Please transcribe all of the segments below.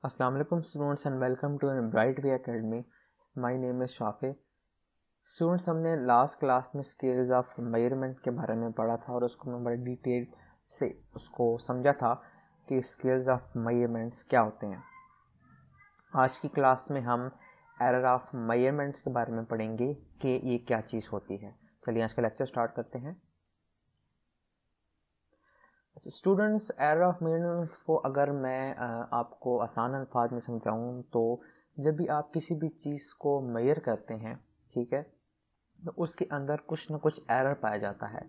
अस्सलाम वालेकुम students and welcome to Bright Way Academy. My name is Shafe. Students, हमने last class में scales of measurement के बारे में पढ़ा था और उसको मैं बड़ी डिटेल से उसको समझा था कि स्केल्स ऑफ मेजरमेंट्स क्या होते हैं। आज की क्लास में हम एरर ऑफ मेजरमेंट्स के बारे में पढ़ेंगे कि ये क्या चीज़ होती है। चलिए आज का लेक्चर स्टार्ट करते हैं। स्टूडेंट्स, एरर ऑफ मेजरमेंट्स को अगर मैं आपको आसान अल्फाज में समझाऊँ तो जब भी आप किसी भी चीज़ को मेजर करते हैं, ठीक है, तो उसके अंदर कुछ ना कुछ एरर पाया जाता है।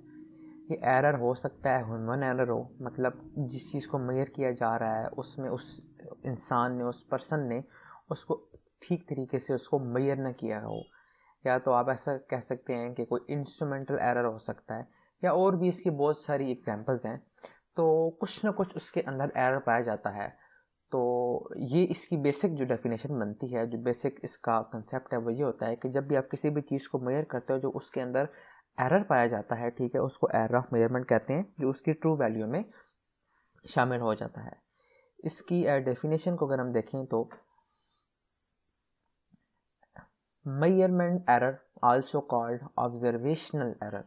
ये एरर हो सकता है ह्यूमन एरर हो, मतलब जिस चीज़ को मेजर किया जा रहा है उसमें उस इंसान ने, उस पर्सन ने उसको ठीक तरीके से उसको मेजर न किया हो, या तो आप ऐसा कह सकते हैं कि कोई इंस्ट्रूमेंटल एरर हो सकता है, या और भी इसकी बहुत सारी एग्जांपल्स हैं। तो कुछ ना कुछ उसके अंदर एरर पाया जाता है। तो ये इसकी बेसिक जो डेफिनेशन बनती है, जो बेसिक इसका कंसेप्ट है, वो ये होता है कि जब भी आप किसी भी चीज़ को मेजर करते हो जो उसके अंदर एरर पाया जाता है, ठीक है, उसको एरर ऑफ मेजरमेंट कहते हैं, जो उसकी ट्रू वैल्यू में शामिल हो जाता है। इसकी डेफिनेशन को अगर हम देखें तो measurement error also called observational error,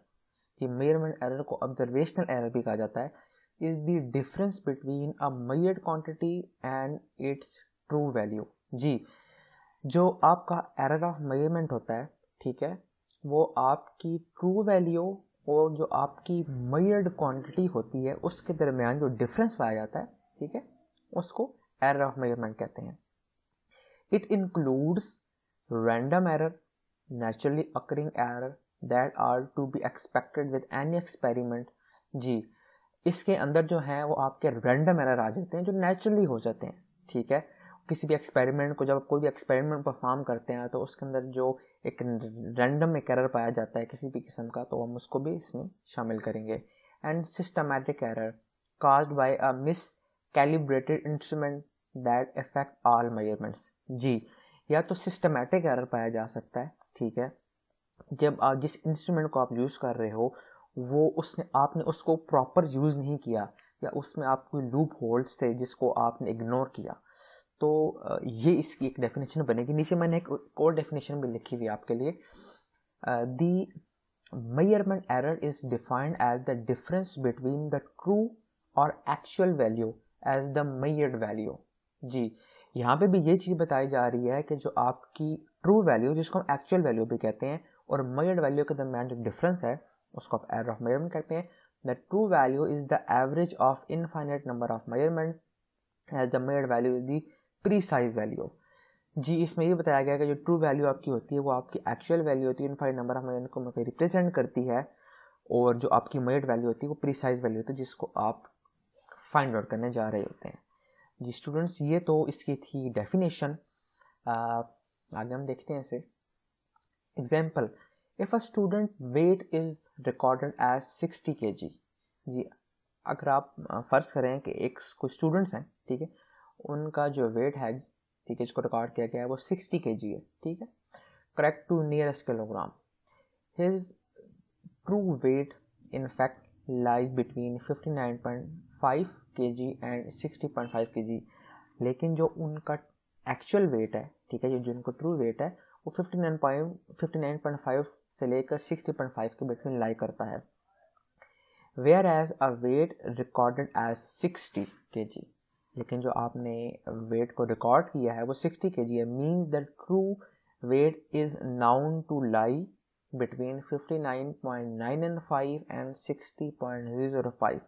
कि मेजरमेंट एरर को ऑब्जर्वेशनल एरर भी कहा जाता है, is the difference between a measured quantity and its true value. जी, जो आपका एरर ऑफ मेजरमेंट होता है, ठीक है, वो आपकी ट्रू वैल्यू और जो आपकी मेजर्ड क्वांटिटी होती है उसके दरमियान जो डिफरेंस पाया जाता है, ठीक है, उसको एरर ऑफ मेजरमेंट कहते हैं। It includes random error, naturally occurring error that are to be expected with any experiment। जी, इसके अंदर जो है वो आपके रैंडम एरर आ जाते हैं जो नेचुरली हो जाते हैं, ठीक है। किसी भी एक्सपेरिमेंट को, जब कोई भी एक्सपेरिमेंट परफॉर्म करते हैं तो उसके अंदर जो एक रैंडम एक एरर पाया जाता है किसी भी किस्म का, तो हम उसको भी इसमें शामिल करेंगे। And systematic error caused by a miscalibrated instrument that affect all measurements। जी, या तो सिस्टमैटिक एरर पाया जा सकता है, ठीक है, जब आप जिस इंस्ट्रूमेंट को आप यूज़ कर रहे हो वो आपने उसको प्रॉपर यूज़ नहीं किया, या उसमें आप कोई लूप होल्स थे जिसको आपने इग्नोर किया, तो ये इसकी एक डेफिनेशन बनेगी। नीचे मैंने एक और डेफिनेशन भी लिखी हुई आपके लिए। The measurement error is defined as the difference between the true और actual value as the measured value. जी, यहाँ पे भी ये चीज़ बताई जा रही है कि जो आपकी ट्रू वैल्यू, जिसको हम एक्चुअल वैल्यू भी कहते हैं, और मेजर्ड वैल्यू के दरमियान जो डिफरेंस है उसको आप एरर ऑफ मेजरमेंट कहते हैं। The true value is the average of infinite number of measurement as the measured value is the precise value. जी, इसमें ये बताया गया कि जो ट्रू वैल्यू आपकी होती है वो आपकी एक्चुअल वैल्यू होती है, इनफाइनाइट नंबर ऑफ मेजरमेंट को रिप्रेजेंट करती है, और जो आपकी मेजर्ड वैल्यू होती है वो प्रीसाइज वैल्यू होती है जिसको आप फाइंड आउट करने जा रहे होते हैं। जी स्टूडेंट्स, ये तो इसकी थी डेफिनेशन। आगे हम देखते हैं इसे। Example, if a student weight is recorded as 60 kg। जी, अगर आप फर्ज करें कि एक कुछ स्टूडेंट्स हैं, ठीक है, उनका जो वेट है, ठीक है, जिसको रिकॉर्ड किया गया है वो 60 kg है, ठीक है, correct to nearest kilogram. His true weight in fact lies between 59.5 kg and 60.5 kg। लेकिन जो उनका एक्चुअल वेट है, ठीक है, जो उनका ट्रू वेट है वो 59.5 से लेकर 60.5 के बीच में लाई करता है। Whereas a weight recorded as 60 kg, लेकिन जो आपने वेट को रिकॉर्ड किया है वो 60 kg है, means the true weight is known to lie between 59.995 and 60.005.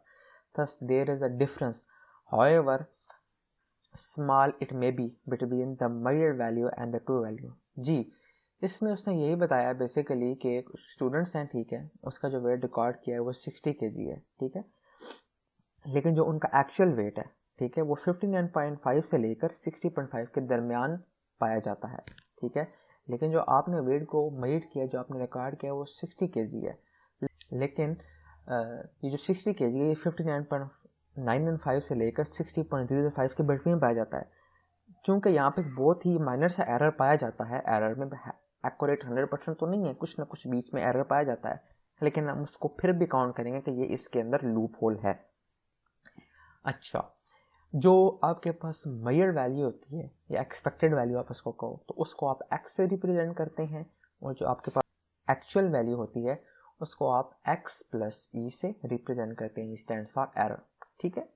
Thus, there is a difference, however small it may be, between the measured value and the true value। जी, इसमें उसने यही बताया basically कि students हैं, ठीक है, उसका जो वेट रिकॉर्ड किया है वो 60 kg है, ठीक है, लेकिन जो उनका एक्चुअल वेट है, ठीक है, वो 59.5 से लेकर 60.5 के दरमियान पाया जाता है, ठीक है, लेकिन जो आपने वेट को मेजर किया, जो आपने रिकॉर्ड किया वो 60 kg है, लेकिन ये जो 60 kg है ये 59.995 से लेकर 60.005 के बीच में पाया जाता है। चूँकि यहाँ पे बहुत ही माइनर सा एरर पाया जाता है, एरर में एक्यूरेट 100% तो नहीं है, कुछ ना कुछ बीच में एरर पाया जाता है, लेकिन हम उसको फिर भी काउंट करेंगे कि ये इसके अंदर लूप होल है। अच्छा, जो आपके पास मेजर्ड वैल्यू होती है या एक्सपेक्टेड वैल्यू आप उसको कहो, तो उसको आप x से रिप्रेजेंट करते हैं, और जो आपके पास एक्चुअल वैल्यू होती है उसको आप x प्लस ई से रिप्रेजेंट करते हैं। स्टैंड्स फॉर एरर, ठीक है।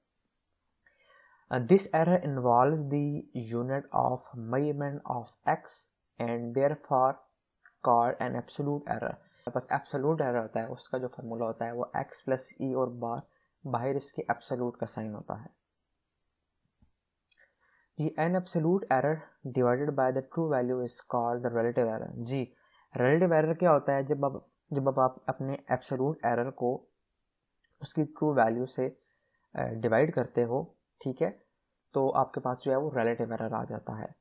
This error involve the unit of measurement of x and therefore called an absolute error. बस एब्सोल्यूट एरर होता है, उसका जो फार्मूला होता है वो x प्लस ई और बाहर इसके एब्सोल्यूट का साइन होता है। ये an absolute error divided by the true value is called the relative error. जी, रिलेटिव एरर क्या होता है? जब आप अपने एब्सोल्यूट एरर को उसकी ट्रू वैल्यू से डिवाइड करते हो, ठीक है, तो आपके पास जो है वो रिलेटिव एरर आ जाता है।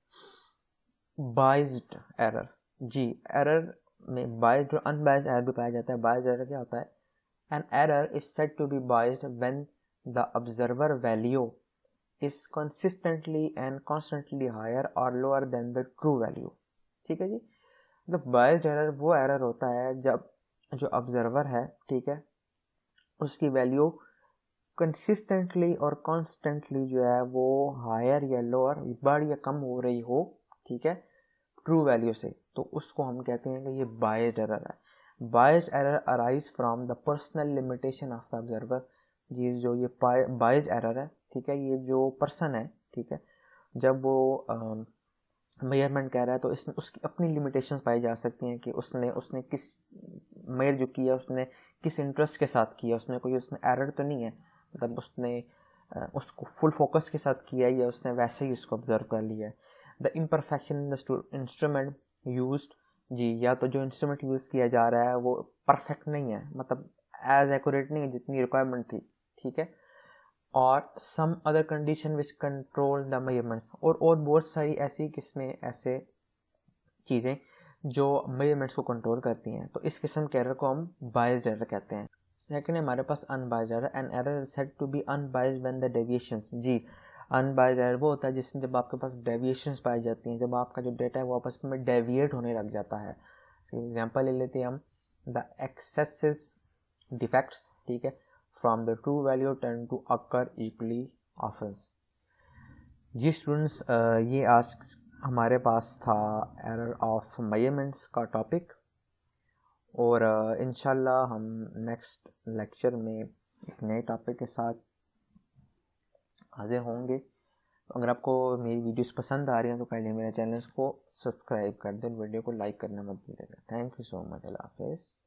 बाइज्ड एरर, जी, एरर में बाइज्ड और अनबाइज्ड एरर भी पाया जाता है। बाइज्ड एरर क्या होता है? An error is said to be biased when the observer value is consistently and constantly higher or lower than the true value, ठीक है जी। मतलब बायस्ड एरर वो एरर होता है जब जो ऑब्जर्वर है, ठीक है, उसकी वैल्यू कंसिस्टेंटली और कॉन्स्टेंटली जो है वो हायर या लोअर, बढ़ या कम हो रही हो, ठीक है, ट्रू वैल्यू से, तो उसको हम कहते हैं कि ये बायस्ड एरर है। Biased error arise from the personal limitation of the observer. जी, जो ये बायस्ड एरर है, ठीक है, ये जो पर्सन है, ठीक है, जब वो मेजरमेंट कह रहा है तो इसमें उसकी अपनी लिमिटेशंस पाई जा सकती हैं कि उसने किस मेजर जो किया उसने किस इंटरेस्ट के साथ किया, उसमें एरर तो नहीं है, मतलब उसने उसको फुल फोकस के साथ किया या उसने वैसे ही उसको ऑब्जर्व कर लिया है। The imperfection in the instrument used, जी, या तो जो इंस्ट्रूमेंट यूज़ किया जा रहा है वो परफेक्ट नहीं है, मतलब एज एक्यूरेट नहीं है जितनी रिक्वायरमेंट थी, ठीक है, और some other condition which control the measurements, और बहुत सारी ऐसी किस्में, ऐसे चीज़ें जो मेजरमेंट्स को कंट्रोल करती हैं, तो इस किस्म के एरर को हम बायस्ड एरर कहते हैं। सेकंड है हमारे पास unbiased error. An error is said to be unbiased when the deviations, जी, अनबायस्ड एरर वो होता है जिसमें जब आपके पास डेविएशंस पाई जाती हैं, जब आपका जो डेटा है वो आपस में डेविएट होने लग जाता है। एग्जांपल ले लेते हैं हम, द एक्सेसिव डिफेक्ट्स, ठीक है, from the true value tend to occur equally often। जी स्टूडेंट्स, ये आज हमारे पास था एरर ऑफ मेजरमेंट्स का टॉपिक, और इंशाल्लाह हम नेक्स्ट लेक्चर में एक नए टॉपिक के साथ हाजिर होंगे। तो अगर आपको मेरी वीडियोस पसंद आ रही हैं तो पहले मेरे चैनल को सब्सक्राइब कर दें, वीडियो को लाइक करना मत भूलिएगा। Thank you so much. अल्लाह हाफिज़।